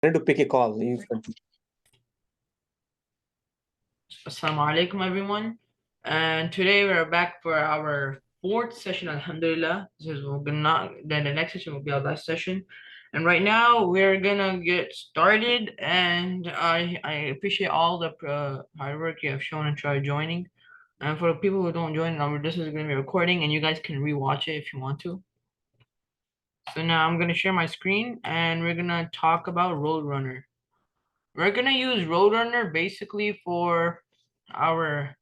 I need to pick a call. Assalamu alaikum, everyone. And today we're back for our fourth session, Alhamdulillah. Then the next session will be our last session. And right now we're gonna get started. And I appreciate all the hard work you have shown and tried joining. And for the people who don't join, this is gonna be a recording, and you guys can rewatch it if you want to. So now I'm gonna share my screen, and we're gonna talk about Roadrunner. We're gonna use Roadrunner basically for our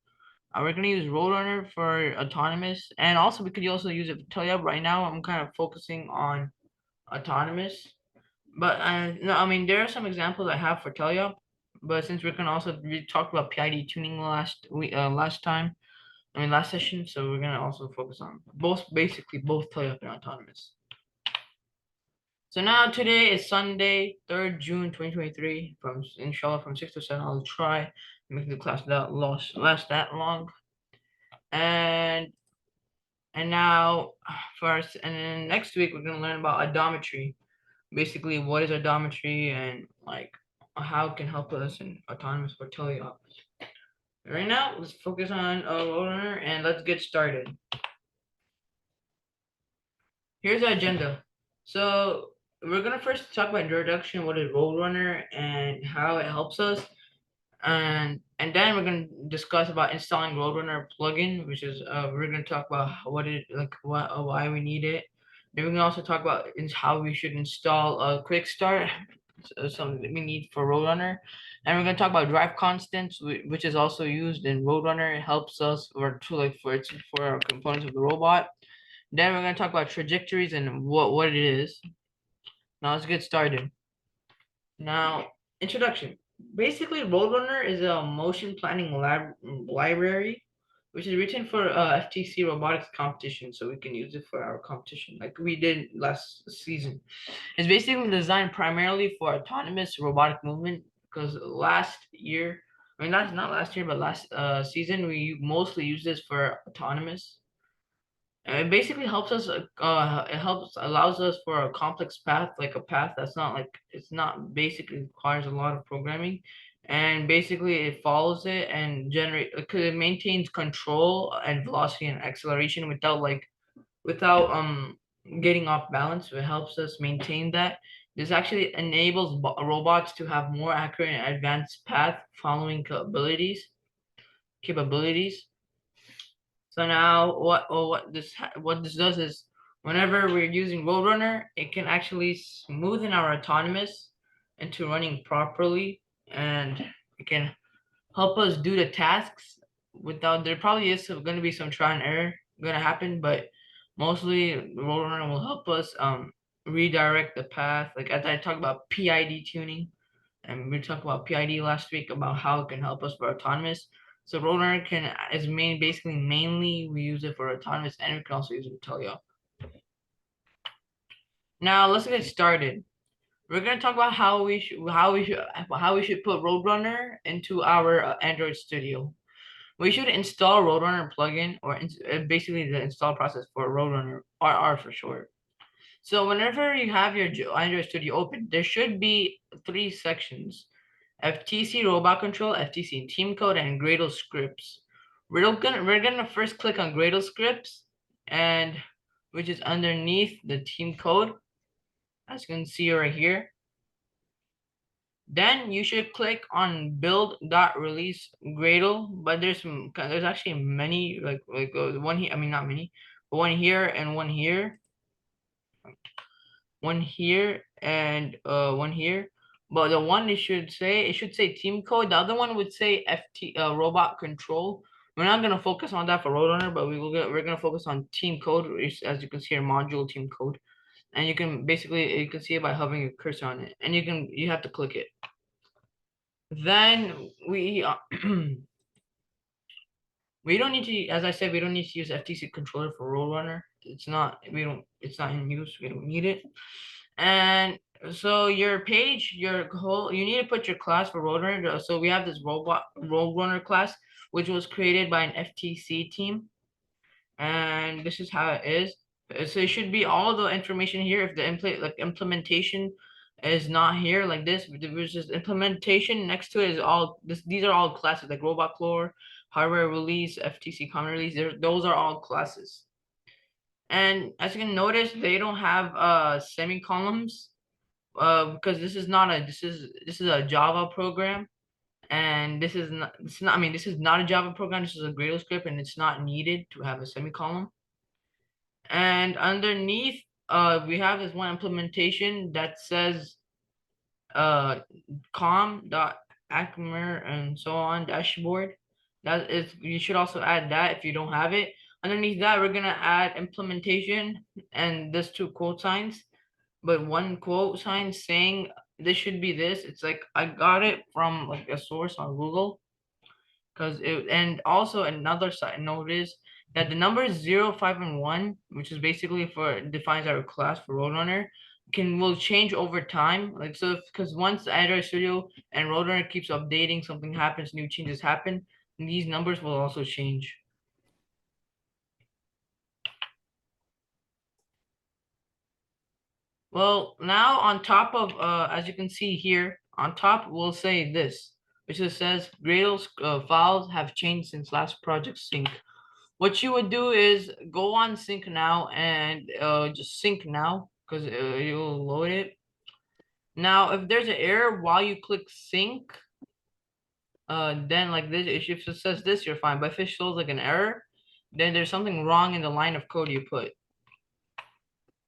we're gonna use Roadrunner for autonomous, and also we could also use it for Teleup. Right now, I'm kind of focusing on autonomous, but no, I mean there are some examples I have for Teleup, but since we talked about PID tuning last time, last session, so we're gonna also focus on basically both Teleup and autonomous. So now today is Sunday, 3rd June 2023. From inshallah from 6 to 7, I'll try make the class last that long. And now first, and then next week we're gonna learn about odometry. Basically, what is odometry and like how it can help us in autonomous for teleop. Right now, let's focus on Roadrunner and let's get started. Here's the agenda. So we're gonna first talk about introduction, what is Roadrunner and how it helps us, and then we're gonna discuss about installing Roadrunner plugin, which is we're gonna talk about why we need it. Then we're gonna also talk about how we should install a quick start, something that we need for Roadrunner, and we're gonna talk about drive constants, which is also used in Roadrunner. It helps us for our components of the robot. Then we're gonna talk about trajectories and what it is. Now let's get started. Now, introduction. Basically, Roadrunner is a motion planning library, which is written for FTC robotics competition, so we can use it for our competition, like we did last season. It's basically designed primarily for autonomous robotic movement, because last year, not last year, but last season, we mostly used this for autonomous. It basically helps us. Allows us for a complex path, like a path that's not like it's not basically requires a lot of programming, and basically it follows it and because it maintains control and velocity and acceleration without getting off balance. So it helps us maintain that. This actually enables robots to have more accurate and advanced path following capabilities. So now what this does is whenever we're using Roadrunner, it can actually smoothen our autonomous into running properly, and it can help us do the tasks without there probably is going to be some trial and error going to happen, but mostly Roadrunner will help us redirect the path. Like as I talked about PID tuning, and we talked about PID last week about how it can help us for autonomous. So Roadrunner is mainly we use it for autonomous, and we can also use it for teleop. Now let's get started. We're gonna talk about how we should put Roadrunner into our Android Studio. We should install Roadrunner plugin, or basically the install process for Roadrunner, RR for short. So whenever you have your Android Studio open, there should be 3 sections: FTC Robot Control, FTC Team Code, and Gradle Scripts. We're gonna first click on Gradle Scripts, and which is underneath the Team Code, as you can see right here. Then you should click on build.release Gradle, but there's actually many one here. I mean not many, but one here and one here, one here and one here. But the one it should say team code. The other one would say robot control. We're not gonna focus on that for Roadrunner, but we're gonna focus on team code, which, as you can see here, module team code, and you can see it by hovering your cursor on it, and you have to click it. Then we don't need to, as I said, we don't need to use FTC controller for Roadrunner. It's not in use. We don't need it. And so your page, you need to put your class for Roadrunner. So we have this Roadrunner class, which was created by an FTC team, and this is how it is. So it should be all the information here. If the implementation is not here like this, which is implementation. Next to it is all this. These are all classes like robot core, hardware release, FTC common release. Those are all classes. And as you can notice, they don't have semicolons because this is a Java program, and this is not a Java program. This is a Gradle script, and it's not needed to have a semicolon. And underneath, we have this one implementation that says com.acmer and so on dashboard. That is, you should also add that if you don't have it. Underneath that, we're gonna add implementation and this two quote signs, but one quote sign saying this should be this. It's like I got it from like a source on Google, because it, and also another side note is that the numbers 0, 5, and 1, which is basically for defines our class for Roadrunner, will change over time. Like so, because once Android Studio and Roadrunner keeps updating, something happens, new changes happen, and these numbers will also change. Well, now on top of as you can see here, on top we'll say this, which is says Gradle's files have changed since last project sync. What you would do is go on sync now and just sync now because you'll load it. Now, if there's an error while you click sync, then like this, if it says this, you're fine. But if it shows like an error, then there's something wrong in the line of code you put.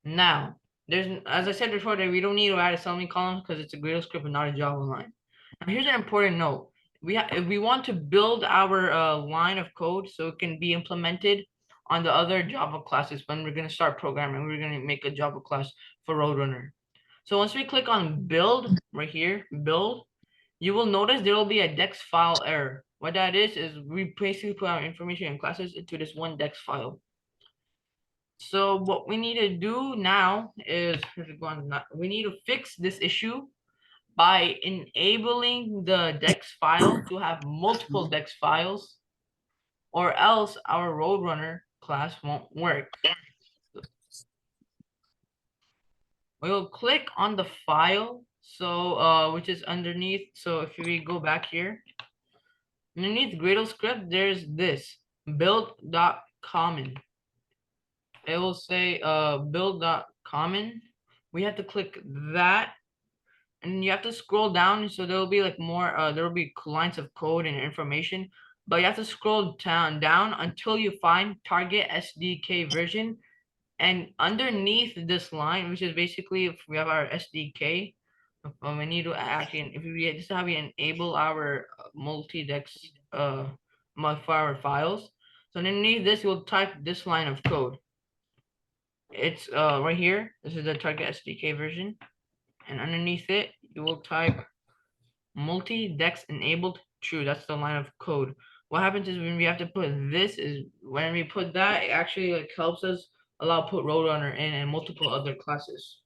Now, as I said before, that we don't need to add a semicolon because it's a Gradle script and not a Java line. Now, here's an important note. If we want to build our line of code so it can be implemented on the other Java classes when we're going to start programming, we're going to make a Java class for Roadrunner. So once we click on build right here, build, you will notice there will be a dex file error. What that is we basically put our information in classes into this one dex file. So what we need to do now is we need to fix this issue by enabling the dex file to have multiple dex files, or else our Roadrunner class won't work. We'll click on the file, so which is underneath. So if we go back here, underneath Gradle script, there's this build.common. It will say build.common. We have to click that, and you have to scroll down, so there will be like more there will be lines of code and information, but you have to scroll down until you find target SDK version. And underneath this line, which is basically if we have our SDK, we need to actually, if we just have we enable our multi-dex modifier files. So underneath this, you'll type this line of code. It's right here. This is the target SDK version, and underneath it, you will type multi-dex enabled true. That's the line of code. What happens is when we have to put this is when we put that, it actually like helps us allow put Roadrunner in and multiple other classes.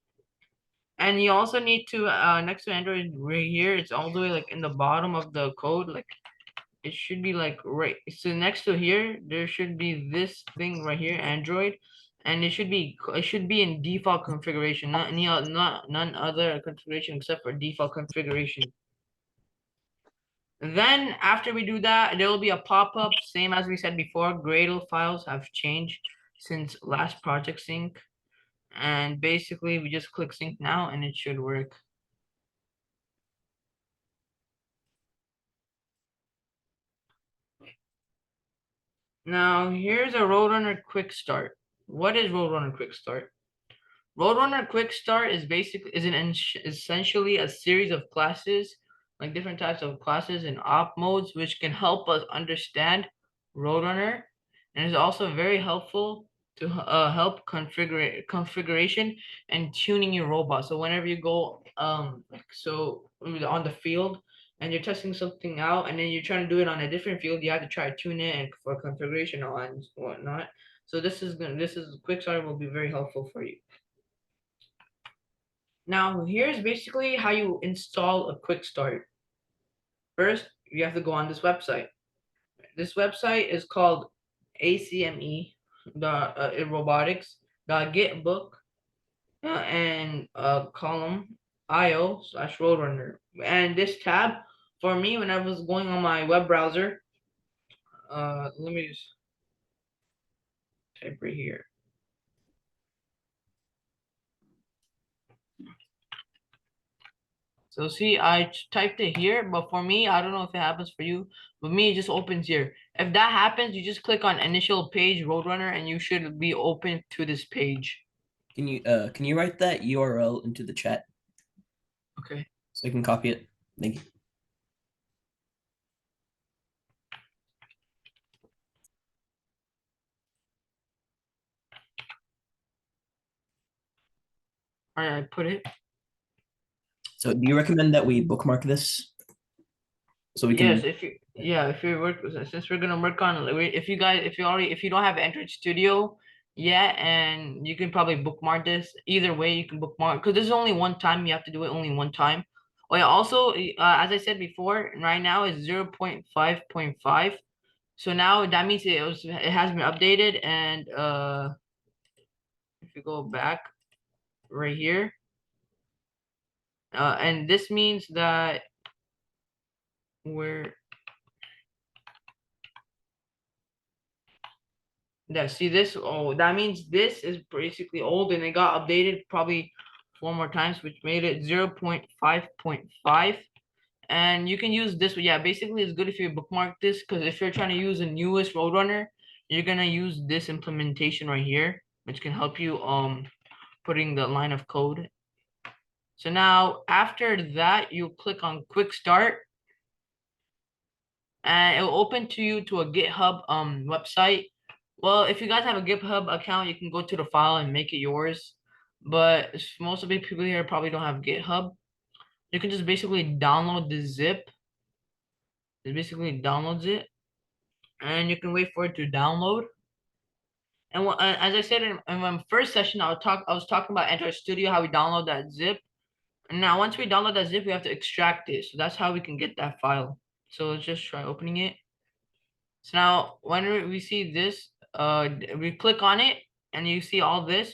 And you also need to next to Android right here, it's all the way like in the bottom of the code, like it should be like right. So next to here, there should be this thing right here, Android, and it should be in default configuration, not any none other configuration except for default configuration. Then after we do that, there will be a pop-up, same as we said before, Gradle files have changed since last project sync. And basically we just click sync now and it should work. Now here's a Roadrunner quick start. What is Roadrunner quick start? Roadrunner quick start is essentially a series of classes, like different types of classes and op modes, which can help us understand Roadrunner, and is also very helpful to help configuration and tuning your robot. So whenever you go so on the field and you're testing something out, and then you're trying to do it on a different field, you have to try to tune it and for configuration and whatnot. So this is quick start will be very helpful for you. Now, here's basically how you install a quick start. First, you have to go on this website. This website is called ACME robotics.getbook and column io/Roadrunner. And this tab, for me, when I was going on my web browser, let me just type right here. So see, I typed it here, but for me, I don't know if it happens for you, but me, it just opens here. If that happens, you just click on initial page Roadrunner and you should be open to this page. Can you write that URL into the chat Okay. so I can copy it? Thank you. All right, I put it. So do you recommend that we bookmark this so we Yes, can? if you work since we're gonna work on if you guys if you don't have Android Studio yet, and you can probably bookmark this. Either way, you can bookmark because there's only one time you have to do it, only one time. Oh yeah, also as I said before, right now is 0.5.5. So now that means it has been updated, and if you go back right here, and this means that we're yeah, see this? Oh, that means this is basically old and it got updated probably 4 more times, which made it 0.5.5. And you can use this. Yeah, basically it's good if you bookmark this because if you're trying to use the newest Roadrunner, you're gonna use this implementation right here, which can help you putting the line of code. So now after that, you click on Quick Start and it will open to you to a GitHub website. Well, if you guys have a GitHub account, you can go to the file and make it yours. But most of the people here probably don't have GitHub. You can just basically download the zip. It basically downloads it, and you can wait for it to download. And as I said in my first session, I was talking about Android Studio, how we download that zip. And now once we download that zip, we have to extract it. So that's how we can get that file. So let's just try opening it. So now when we see this, we click on it and you see all this.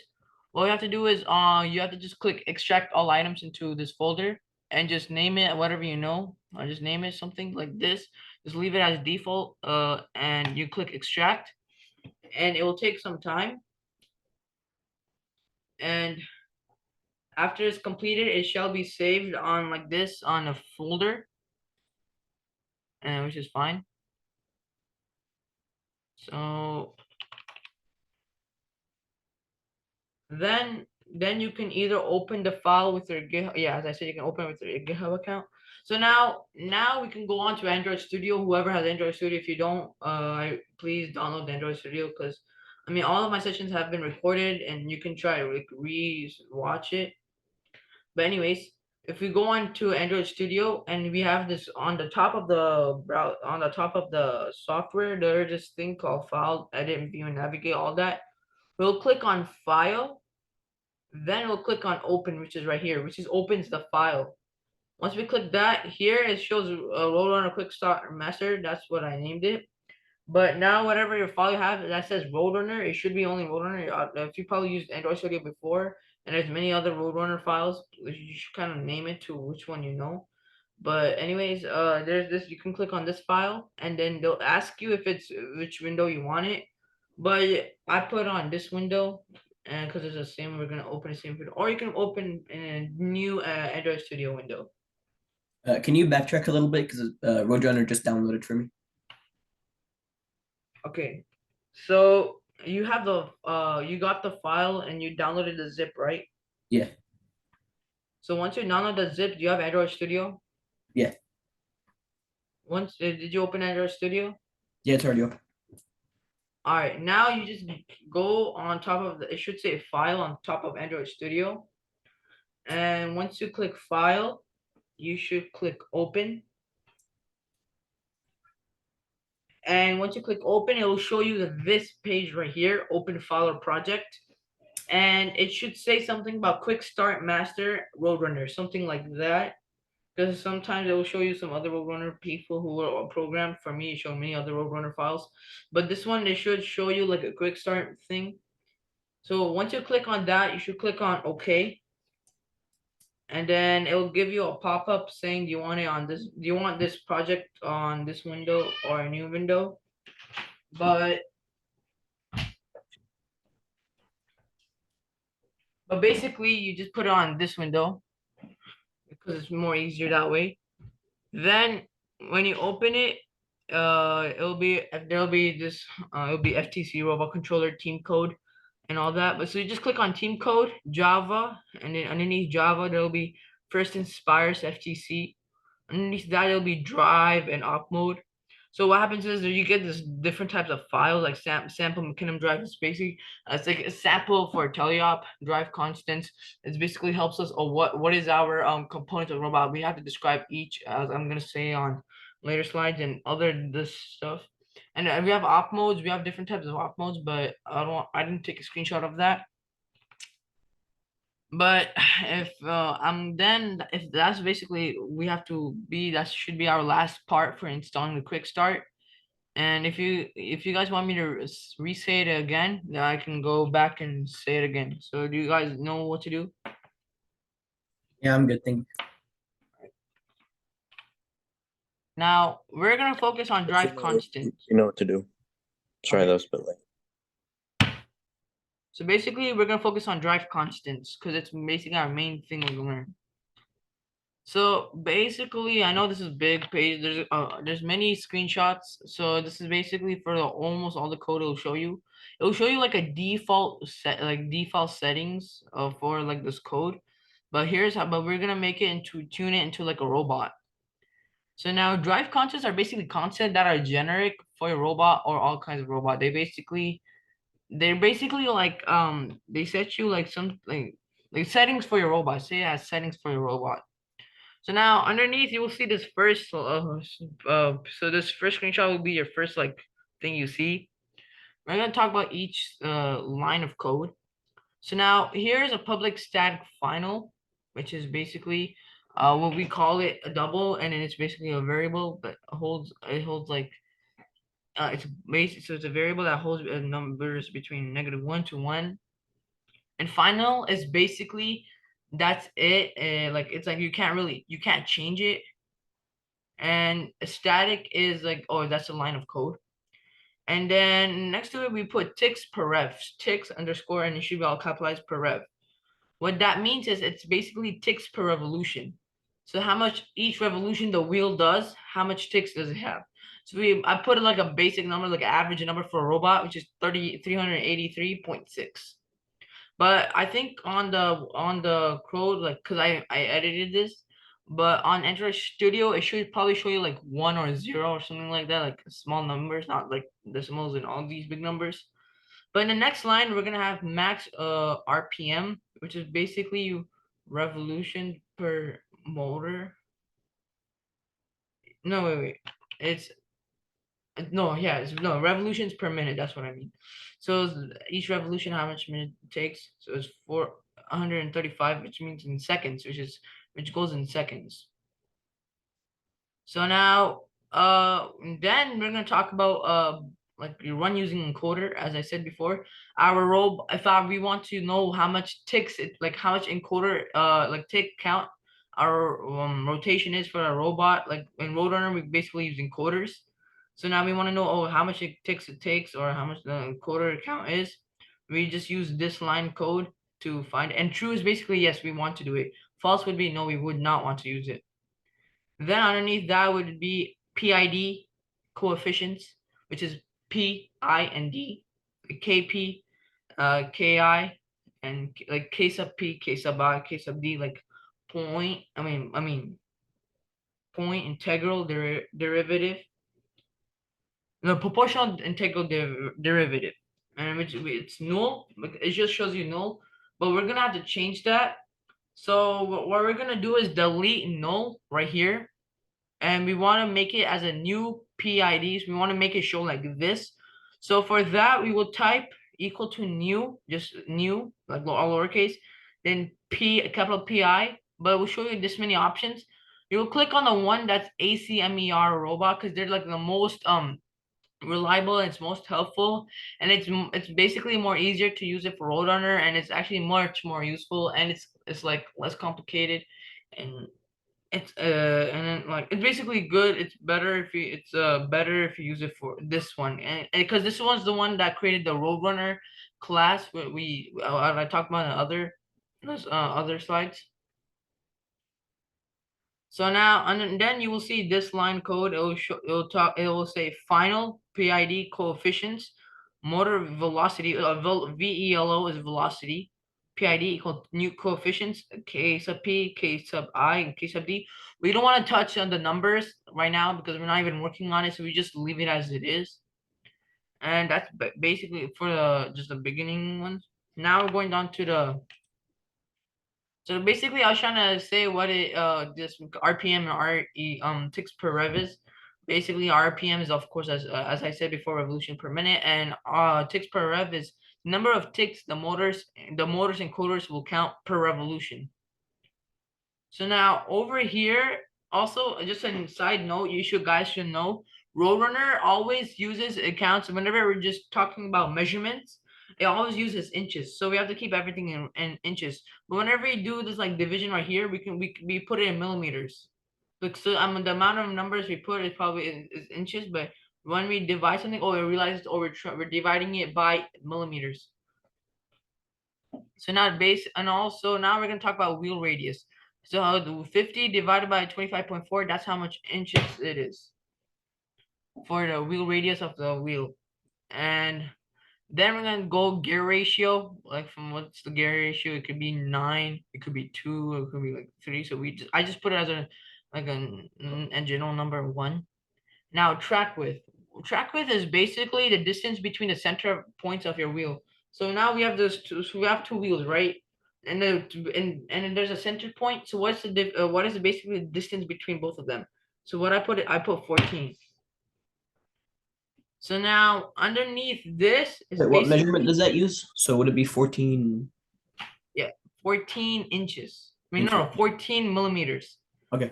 What you have to do is you have to just click extract all items into this folder and just name it whatever you know. Or just name it something like this. Just leave it as default and you click extract and it will take some time. And after it's completed, it shall be saved on like this on a folder, and which is fine. So then you can either open the file with your GitHub. Yeah, as I said, you can open it with your GitHub account. So now we can go on to Android Studio. Whoever has Android Studio, if you don't, please download the Android Studio because I mean all of my sessions have been recorded and you can try to re-watch it. But anyways, if we go on to Android Studio and we have this on the top of the on the top of the software, there's this thing called File, Edit, View, and Navigate. All that. We'll click on File. Then we'll click on open, which is right here, which is opens the file. Once we click that, here it shows Roadrunner Quick Start Master. That's what I named it. But now, whatever your file you have that says Roadrunner, it should be only Roadrunner. If you probably used Android Studio before, and there's many other Roadrunner files, you should kind of name it to which one you know. But anyways, there's this. You can click on this file, and then they'll ask you if it's which window you want it. But I put on this window, and because it's the same, we're gonna open the same window, or you can open in a new Android Studio window. Can you backtrack a little bit because Roadrunner just downloaded for me? Okay, so you have the you got the file and you downloaded the zip, right? Yeah, So once you download the zip, do you have Android Studio? yeah, Once did you open Android Studio? yeah. It's already open. All right, now you just go on top of the, it should say file on top of Android Studio. And once you click file, you should click open. And once you click open, it will show you this page right here, open file or project. And it should say something about quick start master Roadrunner, something like that. Because sometimes it will show you some other Roadrunner people who are programmed. For me, it showed many other Roadrunner files. But this one, it should show you like a quick start thing. So once you click on that, you should click on OK. and then it will give you a pop-up saying, do you want it on this, do you want this project on this window or a new window? But basically you just put it on this window because it's more easier that way. Then when you open it, there'll be this it'll be FTC robot controller team code and all that. But so you just click on team code Java, and then underneath Java there'll be first inspires FTC. Underneath that it'll be drive and op mode. So what happens is that you get this different types of files like sample McKinnon drive is basically it's like a sample for teleop drive constants. It basically helps us what is our component of robot. We have to describe each, as I'm gonna say on later slides and other this stuff. And we have op modes. We have different types of op modes, but I didn't take a screenshot of that. But if that's basically we have to be, that should be our last part for installing the quick start. And if you guys want me to re-say it again, then I can go back and say it again. So do you guys know what to do? Yeah, I'm good. Thank you. Now we're gonna focus on drive constant. You know what to do. Try Okay. those, but like. So basically, we're gonna focus on drive constants because it's basically our main thing we're gonna learn. So basically, I know this is big page. There's many screenshots. So this is basically for almost all the code it'll show you. It'll show you like a default default settings for like this code. But we're gonna make it tune it into like a robot. So now drive constants are basically constants that are generic for a robot or all kinds of robot. They're basically like they set you like some like settings for your robot. Say it has settings for your robot. So now underneath you will see this first so this first screenshot will be your first like thing you see. We're gonna talk about each line of code. So now here's a public static final, which is basically what we call it a double, and then it's basically a variable that holds like it's basic, so it's a variable that holds numbers between -1 to 1. And final is basically that's it. Like it's like you can't change it. And a static is like, oh, that's a line of code. And then next to it we put ticks per rev, ticks underscore, and it should be all capitalized per rev. What that means is it's basically ticks per revolution. So how much each revolution the wheel does, how much ticks does it have? So I put it like a basic number, like an average number for a robot, which is 383.6. But I think on the code, like, cause I edited this, but on Android Studio, it should probably show you like 1 or 0 or something like that, like small numbers, not like decimals and all these big numbers. But in the next line, we're gonna have max RPM, which is basically revolution per motor. No, wait. It's no revolutions per minute. That's what I mean. So each revolution, how much minute it takes? So it's 435, which means in seconds, which goes in seconds. So now, then we're gonna talk about like you run using encoder, as I said before. We want to know how much ticks it, like how much encoder like tick count our rotation is for a robot. Like in Roadrunner, we basically use encoders. So now we want to know, how much ticks it takes or how much the encoder count is. We just use this line code to find. And true is basically yes, we want to do it. False would be no, we would not want to use it. Then underneath that would be PID coefficients, which is P, I, and D, KP, KI, and like K sub P, K sub I, K sub D, like point integral derivative, no, proportional integral derivative, and which it's null. It just shows you null, but we're gonna have to change that. So what we're gonna do is delete null right here, and we want to make it as a new PIDs. We want to make it show like this. So for that, we will type equal to new, just new, like all lowercase, then capital PI, but we'll show you this many options. You will click on the one that's ACMER robot because they're like the most reliable and it's most helpful, and it's basically more easier to use it for Roadrunner, and it's actually much more useful, and it's like less complicated, and it's and then like it's basically good. It's better if you use it for this one, and because this one's the one that created the Roadrunner class where I talked about in other slides. So now, and then you will see this line code. It will say final PID coefficients, motor velocity. VELO is velocity. PID equal new coefficients. K sub P, K sub I, and K sub D. We don't want to touch on the numbers right now because we're not even working on it. So we just leave it as it is. And that's basically for just the beginning ones. Now we're going down to the. So basically, I was trying to say what this RPM and RE ticks per rev is. Basically, RPM is of course as I said before, revolution per minute, and ticks per rev is number of ticks the motors and coders will count per revolution. So now over here, also just a side note, guys should know, Roadrunner always uses accounts whenever we're just talking about measurements. It always uses inches, so we have to keep everything in inches. But whenever we do this like division right here, we put it in millimeters. Like so, the amount of numbers we put is probably is inches, but when we divide something, we realize we're dividing it by millimeters. So now and also now we're gonna talk about wheel radius. So the 50 divided by 25.4, that's how much inches it is for the wheel radius of the wheel. And then we're gonna go gear ratio, like from what's the gear ratio? It could be 9, it could be 2, it could be like 3. So I just put it as a general number 1. Now track width. Track width is basically the distance between the center points of your wheel. So now we have so we have two wheels, right? And then there's a center point. So what is basically the distance between both of them? So I put 14. So now underneath this is What measurement basically does that use? So would it be 14? 14 inches. I mean, Inches. no, 14 millimeters. Okay.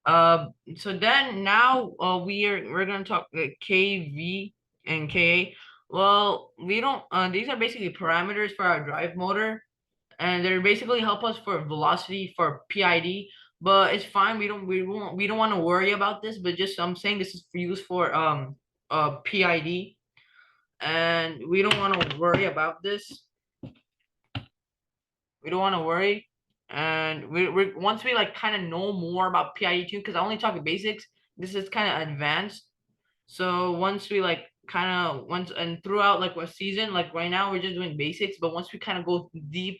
So then now we're gonna talk KV and KA. Well, we don't. These are basically parameters for our drive motor, and they're basically help us for velocity for PID. But it's fine. We don't want to worry about this. But just I'm saying this is used for PID, and we don't want to worry about this. We don't want to worry. And we once we like kind of know more about PID too, because I only talk basics. This is kind of advanced. So once we like and throughout like a season, like right now we're just doing basics, but once we kind of go deep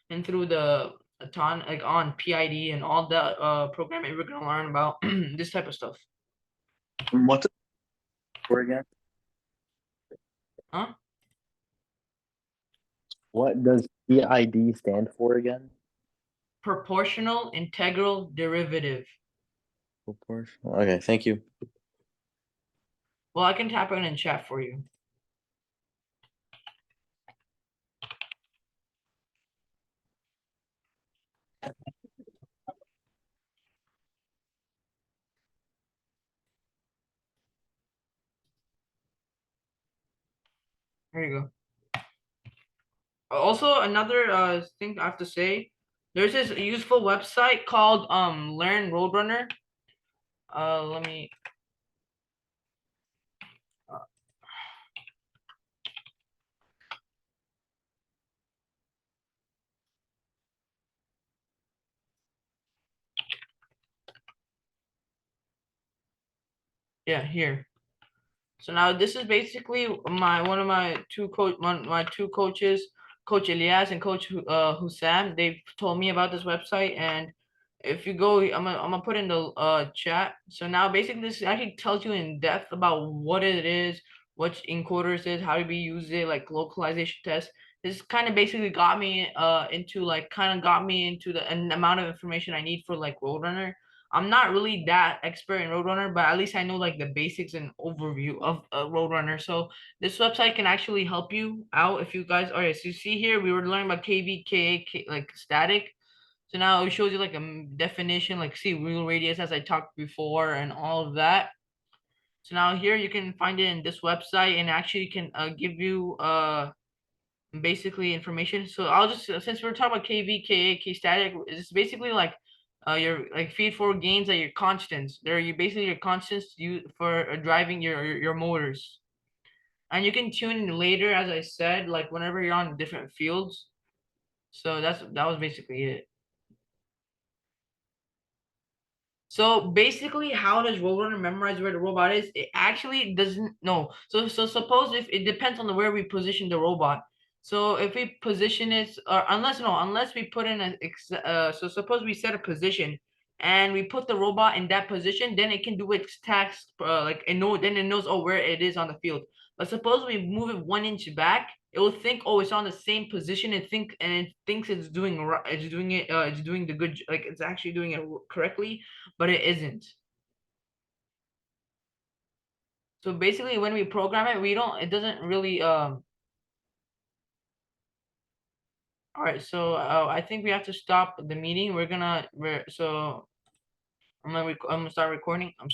and through the a ton like on PID and all the programming, we're gonna learn about this type of stuff. What's it for again? Huh? What does PID stand for again? Proportional integral derivative. Proportional. Okay, thank you. Well, I can tap it in chat for you. There you go. Also, another thing I have to say, there's this useful website called Learn Roadrunner. Let me. Yeah, here. So now this is basically my two coaches, Coach Elias and Coach Hussam. They've told me about this website, and if you go, I'm gonna put in the chat. So now basically this actually tells you in depth about what it is, what encoders is, how to use it, like localization tests. This kind of basically got me into an amount of information I need for like Roadrunner. I'm not really that expert in Roadrunner, but at least I know like the basics and overview of Roadrunner. So this website can actually help you out if you guys. All right, so you see here we were learning about KV, like static. So now it shows you like a definition, like see wheel radius as I talked before and all of that. So now here you can find it in this website and actually can give you basically information. So I'll just since we're talking about KV, KA, K static, it's basically like your like feed forward gains are your constants. They're you basically your constants you for driving your motors. And you can tune in later, as I said, like whenever you're on different fields. So that was basically it. So basically, how does Roadrunner memorize where the robot is? It actually doesn't know. So suppose if it depends on where we position the robot. So if we position it, or unless we put in so suppose we set a position and we put the robot in that position, then it can do its task. Like then it knows where it is on the field. But suppose we move it 1 inch back, it will think it's on the same position and it thinks it's doing it's doing the good like it's actually doing it correctly, but it isn't. So basically when we program it, it doesn't really all right, so I think we have to stop the meeting. I'm gonna start recording.